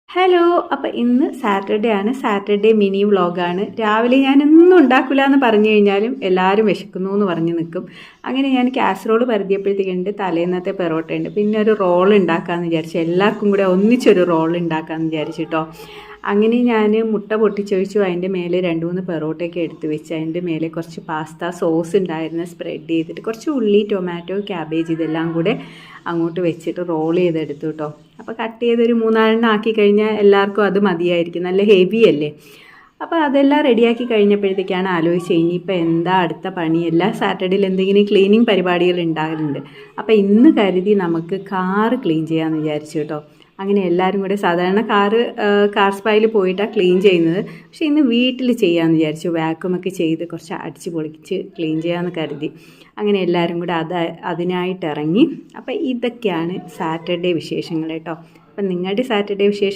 Hello. അപ്പോൾ ഇന്ന് Saturday ആണ്. സാറ്റർഡേ മിനി വ്ളോഗാണ്. രാവിലെ ഞാനൊന്നും ഉണ്ടാക്കില്ല എന്ന് പറഞ്ഞു കഴിഞ്ഞാലും എല്ലാവരും വിശക്കുന്നു എന്ന് പറഞ്ഞ് നിൽക്കും. അങ്ങനെ ഞാൻ കാസറോൾ പരതിയപ്പോഴത്തേക്കുണ്ട് തലേന്നത്തെ പെറോട്ട ഉണ്ട്. പിന്നെ ഒരു റോൾ ഉണ്ടാക്കാമെന്ന് വിചാരിച്ചു. എല്ലാവർക്കും കൂടെ ഒന്നിച്ചൊരു റോൾ ഉണ്ടാക്കാമെന്ന് വിചാരിച്ചിട്ടോ. അങ്ങനെ ഞാൻ മുട്ട പൊട്ടിച്ചൊഴിച്ചു. അതിൻ്റെ മേലെ 2-3 പെറോട്ടയൊക്കെ എടുത്ത് വെച്ച് അതിൻ്റെ മേലെ കുറച്ച് പാസ്ത സോസ് ഉണ്ടായിരുന്നു സ്പ്രെഡ് ചെയ്തിട്ട് കുറച്ച് ഉള്ളി, ടൊമാറ്റോ, ക്യാബേജ് ഇതെല്ലാം കൂടെ അങ്ങോട്ട് വെച്ചിട്ട് റോൾ ചെയ്തെടുത്തു കേട്ടോ. അപ്പോൾ കട്ട് ചെയ്തൊരു 3-4 ആക്കി കഴിഞ്ഞാൽ എല്ലാവർക്കും അത് മതിയായിരിക്കും. നല്ല ഹെവി അല്ലേ. അപ്പോൾ അതെല്ലാം റെഡിയാക്കി കഴിഞ്ഞപ്പോഴത്തേക്കാണ് ആലോചിച്ചത് ഇനിയിപ്പോൾ എന്താ അടുത്ത പണി. എല്ലാ സാറ്റർഡേയിൽ എന്തെങ്കിലും ക്ലീനിങ് പരിപാടികൾ ഉണ്ടാകലുണ്ട്. അപ്പോൾ ഇന്ന് കരുതി നമുക്ക് കാറ് ക്ലീൻ ചെയ്യാമെന്ന് വിചാരിച്ചു കേട്ടോ. അങ്ങനെ എല്ലാവരും കൂടെ സാധാരണ കാർ സ്പായിൽ പോയിട്ടാണ് ക്ലീൻ ചെയ്യുന്നത്. പക്ഷേ ഇന്ന് വീട്ടിൽ ചെയ്യാമെന്ന് വിചാരിച്ചു. വാക്യൂമൊക്കെ ചെയ്ത് കുറച്ച് അടിച്ച് പൊളിച്ച് ക്ലീൻ ചെയ്യാമെന്ന് കരുതി. അങ്ങനെ എല്ലാവരും കൂടെ അതിനായിട്ട് ഇറങ്ങി. അപ്പോൾ ഇതൊക്കെയാണ് സാറ്റർഡേ വിശേഷങ്ങൾ കേട്ടോ. അപ്പം നിങ്ങളുടെ സാറ്റർഡേ വിശേഷം